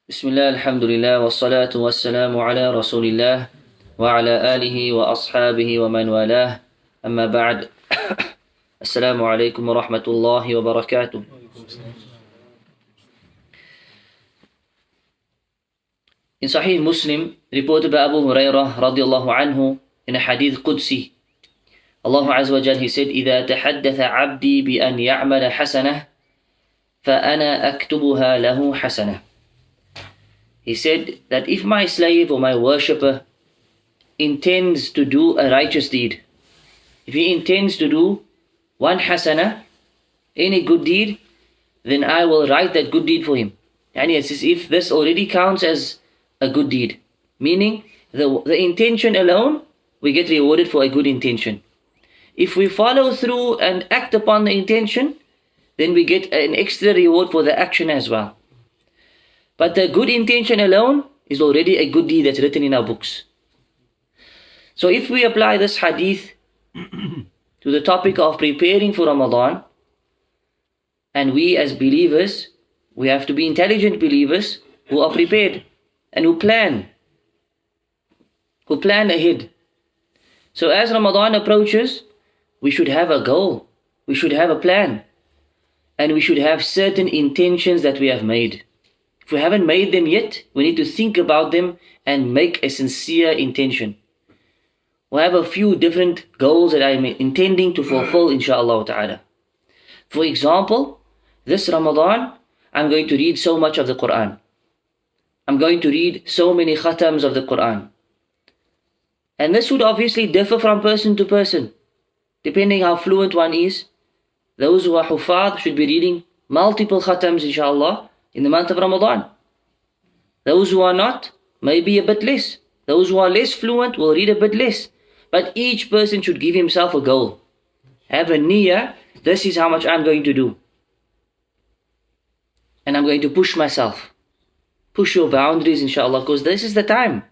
Bismillah, alhamdulillah, wassalatu wassalamu ala rasulillah wa ala alihi wa ashabihi wa man walah. Amma ba'd. Assalamu alaikum wa rahmatullahi wa barakatuh. In Sahih Muslim, reported by Abu Hurairah radiallahu anhu in a hadith Qudsi, Allah Azza wa Jal, He said, إِذَا تَحَدَّثَ عَبْدِي بِأَنْ يَعْمَلَ حَسَنَةً فَأَنَا أَكْتُبُهَا لَهُ حَسَنَةً. He said that if my slave or my worshipper intends to do a righteous deed, if he intends to do one hasana, any good deed, then I will write that good deed for him. And it's as if this already counts as a good deed. Meaning, the intention alone, we get rewarded for a good intention. If we follow through and act upon the intention, then we get an extra reward for the action as well. But the good intention alone is already a good deed that's written in our books. So if we apply this hadith to the topic of preparing for Ramadan, and we as believers, we have to be intelligent believers who are prepared and who plan ahead. So as Ramadan approaches, we should have a goal, we should have a plan, and we should have certain intentions that we have made. If we haven't made them yet, we need to think about them and make a sincere intention. We have a few different goals that I'm intending to fulfill, inshaAllah ta'ala. For example, this Ramadan, I'm going to read so much of the Quran. I'm going to read so many khatams of the Quran. And this would obviously differ from person to person, depending how fluent one is. Those who are hufad should be reading multiple khatams, inshaAllah, in the month of Ramadan. Those who are not, maybe a bit less. Those who are less fluent will read a bit less. But each person should give himself a goal. Have a niyyah, this is how much I'm going to do. And I'm going to push myself. Push your boundaries, inshallah, because this is the time.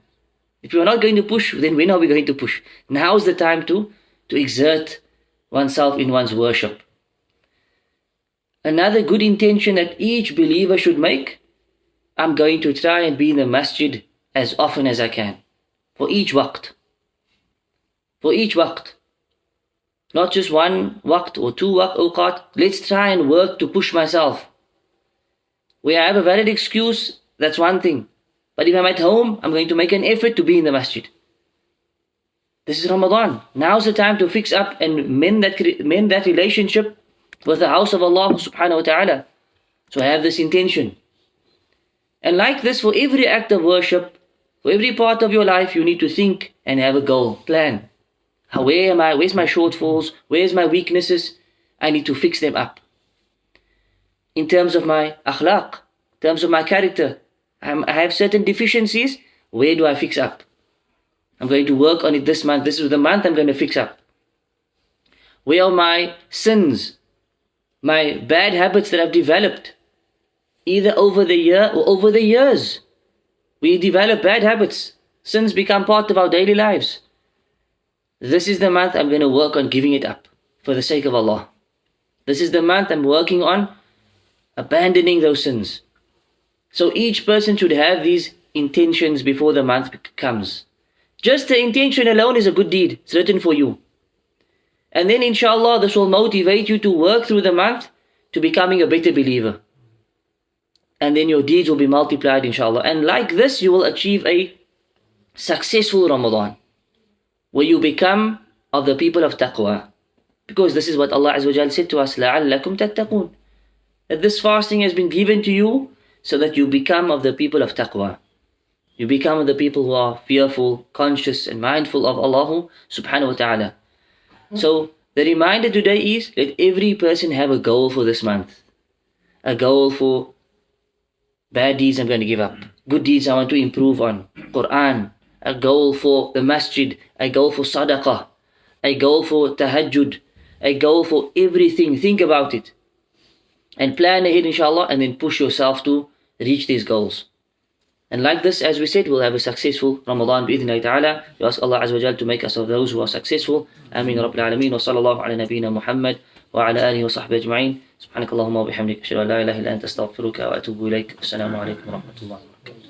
If you are not going to push, then when are we going to push? Now is the time to exert oneself in one's worship. Another good intention that each believer should make, I'm going to try and be in the masjid as often as I can. For each waqt. For each waqt. Not just one waqt or two awqat. Let's try and work to push myself. Where I have a valid excuse, that's one thing. But if I'm at home, I'm going to make an effort to be in the masjid. This is Ramadan. Now's the time to fix up and mend that relationship with the house of Allah subhanahu wa ta'ala. So have this intention. And like this, for every act of worship, for every part of your life, you need to think and have a goal, plan. Where am I? Where's my shortfalls? Where's my weaknesses? I need to fix them up. In terms of my akhlaq, in terms of my character, I have certain deficiencies. Where do I fix up? I'm going to work on it this month. This is the month I'm going to fix up. Where are my sins? My bad habits that I've developed, either over the year or over the years. We develop bad habits. Sins become part of our daily lives. This is the month I'm going to work on giving it up for the sake of Allah. This is the month I'm working on abandoning those sins. So each person should have these intentions before the month comes. Just the intention alone is a good deed. It's written for you. And then inshallah this will motivate you to work through the month to becoming a better believer. And then your deeds will be multiplied inshallah. And like this you will achieve a successful Ramadan, where you become of the people of taqwa. Because this is what Allah Azza wa Jal said to us, لَعَلَّكُمْ تَتَّقُونَ. That this fasting has been given to you so that you become of the people of taqwa. You become of the people who are fearful, conscious and mindful of Allah subhanahu wa ta'ala. So the reminder today is, let every person have a goal for this month. A goal for bad deeds I'm going to give up. Good deeds I want to improve on. Quran. A goal for the masjid. A goal for sadaqah. A goal for tahajjud. A goal for everything. Think about it. And plan ahead inshallah, and then push yourself to reach these goals. And like this, as we said, we'll have a successful Ramadan bi'idhnillahi ta'ala. We ask Allah Azza wa Jal to make us of those who are successful. Ameen Rabbil Alameen. Wa sallallahu ala nabiyyina Muhammad wa ala alihi wa sahbihi ajma'in. سبحانك اللهم وبحمدك أشهد أن لا إله إلا أنت أستغفرك وأتوب إليك. السلام عليكم ورحمة الله وبركاته.